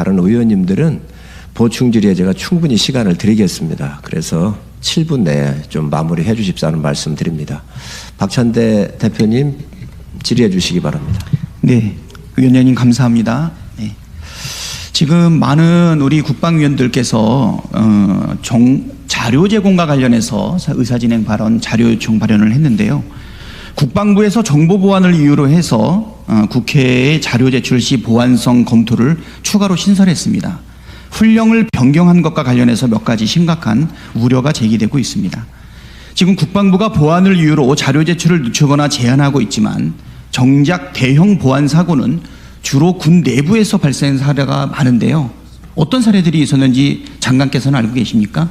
다른 의원님들은 보충 질의에 제가 충분히 시간을 드리겠습니다. 그래서 7분 내에 좀 마무리해 주십사는 말씀 드립니다. 박찬대 대표님 질의해 주시기 바랍니다. 네, 위원장님 감사합니다. 네. 지금 많은 우리 국방위원들께서 자료 제공과 관련해서 의사진행 발언, 자료 요청 발언을 했는데요. 국방부에서 정보 보완을 이유로 해서 국회에 자료 제출 시 보완성 검토를 추가로 신설했습니다. 훈령을 변경한 것과 관련해서 몇 가지 심각한 우려가 제기되고 있습니다. 지금 국방부가 보완을 이유로 자료 제출을 늦추거나 제한하고 있지만 정작 대형 보안 사고는 주로 군 내부에서 발생 사례가 많은데요. 어떤 사례들이 있었는지 장관께서는 알고 계십니까?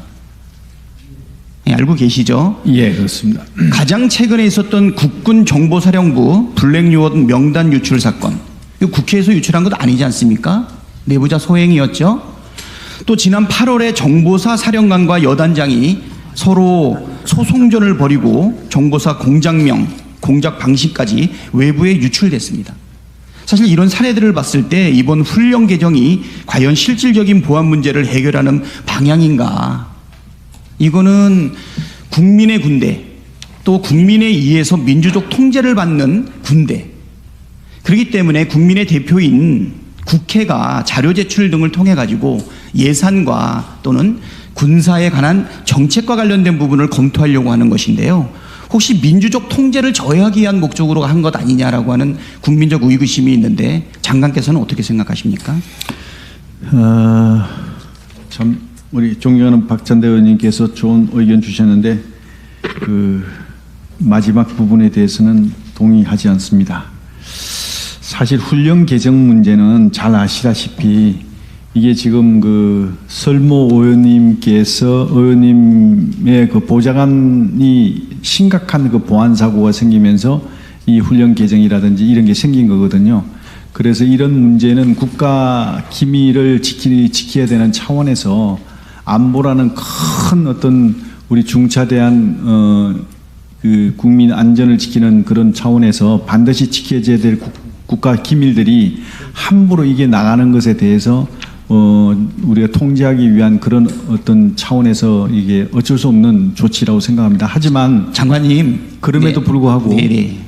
네, 알고 계시죠? 예, 그렇습니다. 가장 최근에 있었던 국군정보사령부 블랙요원 명단 유출 사건. 이거 국회에서 유출한 것 아니지 않습니까? 내부자 소행이었죠. 또 지난 8월에 정보사 사령관과 여단장이 서로 소송전을 벌이고 정보사 공장명, 공작 방식까지 외부에 유출됐습니다. 사실 이런 사례들을 봤을 때 이번 훈령 개정이 과연 실질적인 보안 문제를 해결하는 방향인가? 이거는 국민의 군대, 또 국민에 의해서 민주적 통제를 받는 군대. 그렇기 때문에 국민의 대표인 국회가 자료 제출 등을 통해 가지고 예산과 또는 군사에 관한 정책과 관련된 부분을 검토하려고 하는 것인데요. 혹시 민주적 통제를 저해하기 위한 목적으로 한 것 아니냐라고 하는 국민적 의구심이 있는데 장관께서는 어떻게 생각하십니까? 참 우리 존경하는 박찬대 의원님께서 좋은 의견 주셨는데 그 마지막 부분에 대해서는 동의하지 않습니다. 사실 훈령 개정 문제는 잘 아시다시피 이게 지금 그 설모 의원님의 그 보좌관이 심각한 그 보안 사고가 생기면서 이 훈령 개정이라든지 이런 게 생긴 거거든요. 그래서 이런 문제는 국가 기밀을 지켜야 되는 차원에서 안보라는 큰 어떤 우리 중차대한 그 국민 안전을 지키는 그런 차원에서 반드시 지켜져야 될 국가 기밀들이 함부로 이게 나가는 것에 대해서 우리가 통제하기 위한 그런 어떤 차원에서 이게 어쩔 수 없는 조치라고 생각합니다. 하지만 장관님 그럼에도 네. 불구하고 네네.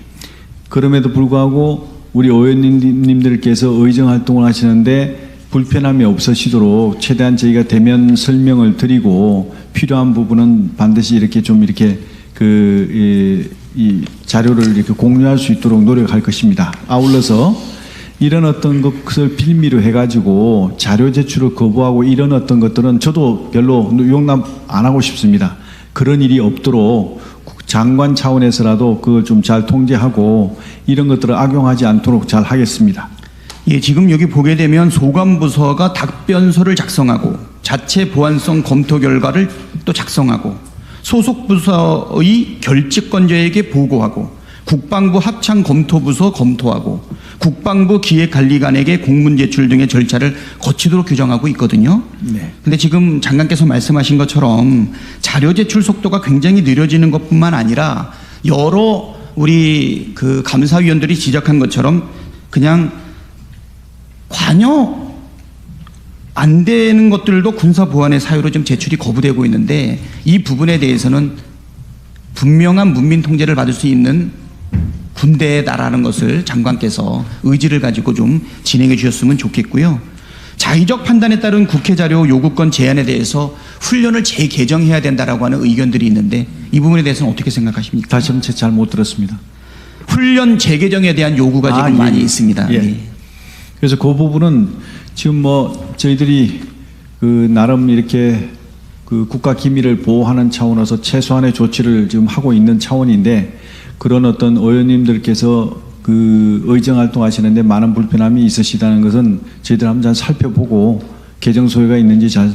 그럼에도 불구하고 우리 의원님들께서 의정 활동을 하시는데 불편함이 없으시도록 최대한 저희가 대면 설명을 드리고 필요한 부분은 반드시 이렇게 좀 이렇게 이 자료를 이렇게 공유할 수 있도록 노력할 것입니다. 아울러서 이런 어떤 것을 빌미로 해가지고 자료 제출을 거부하고 이런 어떤 것들은 저도 별로 용납 안 하고 싶습니다. 그런 일이 없도록 장관 차원에서라도 그걸 좀 잘 통제하고 이런 것들을 악용하지 않도록 잘 하겠습니다. 예, 지금 여기 보게 되면 소관부서가 답변서를 작성하고 자체 보안성 검토 결과를 또 작성하고 소속 부서의 결집권자에게 보고하고 국방부 합창검토부서 검토하고 국방부 기획관리관에게 공문 제출 등의 절차를 거치도록 규정하고 있거든요. 네. 근데 지금 장관께서 말씀하신 것처럼 자료 제출 속도가 굉장히 느려지는 것뿐만 아니라 여러 우리 그 감사위원들이 지적한 것처럼 그냥 관여 안 되는 것들도 군사 보안의 사유로 좀 제출이 거부되고 있는데 이 부분에 대해서는 분명한 문민 통제를 받을 수 있는 군대다라는 것을 장관께서 의지를 가지고 좀 진행해 주셨으면 좋겠고요. 자의적 판단에 따른 국회 자료 요구권 제한에 대해서 훈련을 재개정해야 된다라고 하는 의견들이 있는데 이 부분에 대해서는 어떻게 생각하십니까? 다시 한번 잘 못 들었습니다. 훈련 재개정에 대한 요구가 지금 많이 있습니다. 예. 네. 그래서 그 부분은 지금 뭐 저희들이 그 나름 이렇게 그 국가 기밀을 보호하는 차원에서 최소한의 조치를 지금 하고 있는 차원인데 그런 어떤 의원님들께서 그 의정 활동하시는데 많은 불편함이 있으시다는 것은 저희들 한번 잘 살펴보고 개정 소요가 있는지 잘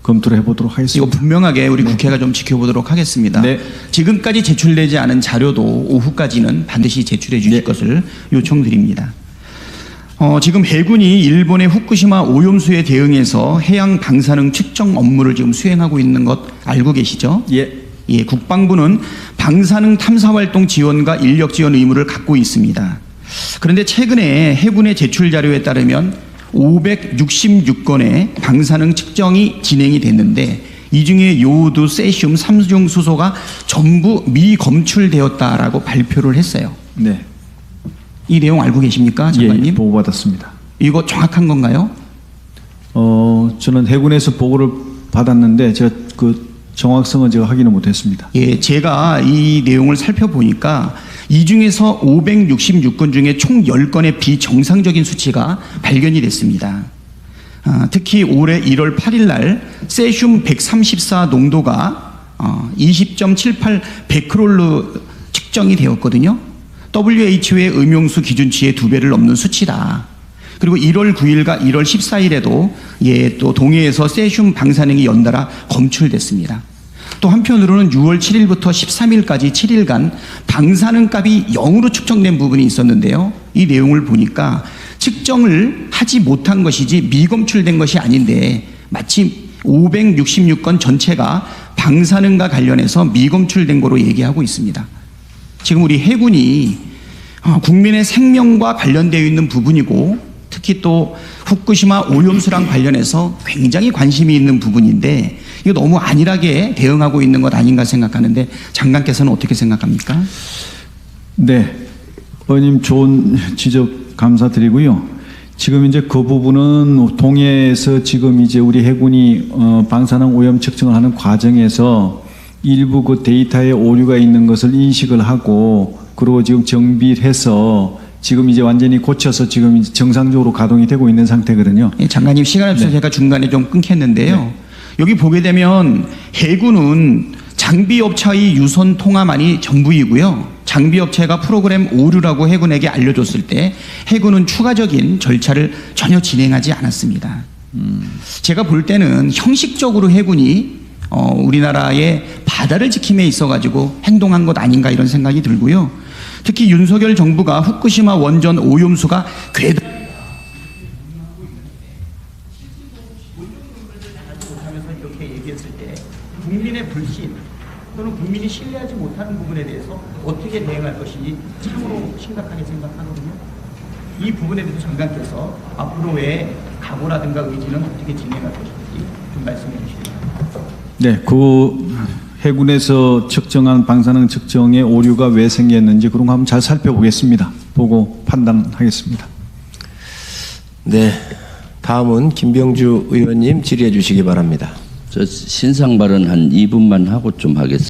검토를 해보도록 하겠습니다. 이거 분명하게 우리 국회가 좀 지켜보도록 하겠습니다. 네. 지금까지 제출되지 않은 자료도 오후까지는 반드시 제출해 주실 네. 것을 요청드립니다. 지금 해군이 일본의 후쿠시마 오염수에 대응해서 해양 방사능 측정 업무를 지금 수행하고 있는 것 알고 계시죠? 예. 예, 국방부는 방사능 탐사 활동 지원과 인력 지원 의무를 갖고 있습니다. 그런데 최근에 해군의 제출 자료에 따르면 566건의 방사능 측정이 진행이 됐는데 이 중에 요오드, 세슘 3중 수소가 전부 미검출되었다라고 발표를 했어요. 네. 이 내용 알고 계십니까, 장관님? 예, 보고받았습니다. 이거 정확한 건가요? 저는 해군에서 보고를 받았는데 제가 그 정확성은 제가 확인을 못했습니다. 예, 제가 이 내용을 살펴보니까 이 중에서 566건 중에 총 10건의 비정상적인 수치가 발견이 됐습니다. 특히 올해 1월 8일 날 세슘 134 농도가 20.78 베크롤로 측정이 되었거든요. WHO의 음용수 기준치의 2배를 넘는 수치다. 그리고 1월 9일과 1월 14일에도 또 동해에서 세슘 방사능이 연달아 검출됐습니다. 또 한편으로는 6월 7일부터 13일까지 7일간 방사능값이 0으로 측정된 부분이 있었는데요. 이 내용을 보니까 측정을 하지 못한 것이지 미검출된 것이 아닌데 마치 566건 전체가 방사능과 관련해서 미검출된 거로 얘기하고 있습니다. 지금 우리 해군이 국민의 생명과 관련되어 있는 부분이고 특히 또 후쿠시마 오염수랑 관련해서 굉장히 관심이 있는 부분인데 이거 너무 안일하게 대응하고 있는 것 아닌가 생각하는데 장관께서는 어떻게 생각합니까? 네, 의원님 좋은 지적 감사드리고요. 지금 이제 그 부분은 동해에서 지금 이제 우리 해군이 방사능 오염 측정을 하는 과정에서 일부 그 데이터에 오류가 있는 것을 인식을 하고 그리고 지금 정비해서 지금 이제 완전히 고쳐서 지금 이제 정상적으로 가동이 되고 있는 상태거든요. 예, 장관님 시간이 없어서 제가 중간에 좀 끊겠는데요. 네. 여기 보게 되면 해군은 장비업체의 유선 통화만이 전부이고요. 장비업체가 프로그램 오류라고 해군에게 알려줬을 때 해군은 추가적인 절차를 전혀 진행하지 않았습니다. 제가 볼 때는 형식적으로 해군이 우리나라의 바다를 지킴에 있어가지고 행동한 것 아닌가 이런 생각이 들고요. 특히 윤석열 정부가 후쿠시마 원전 오염수가 이렇게 얘기했을 때 국민의 불신 또는 국민이 신뢰하지 못하는 부분에 대해서 어떻게 대응할 것인지 참으로 심각하게 생각하거든요. 이 부분에 대해서 장관께서 앞으로의 각오라든가 의지는 어떻게 진행할 것인지 좀 말씀해 주시기 바랍니다. 네, 그 해군에서 측정한 방사능 측정의 오류가 왜 생겼는지 그런 거 한번 잘 살펴보겠습니다. 보고 판단하겠습니다. 네, 다음은 김병주 의원님 질의해 주시기 바랍니다. 저 신상 발언 한 2분만 하고 좀 하겠습니다.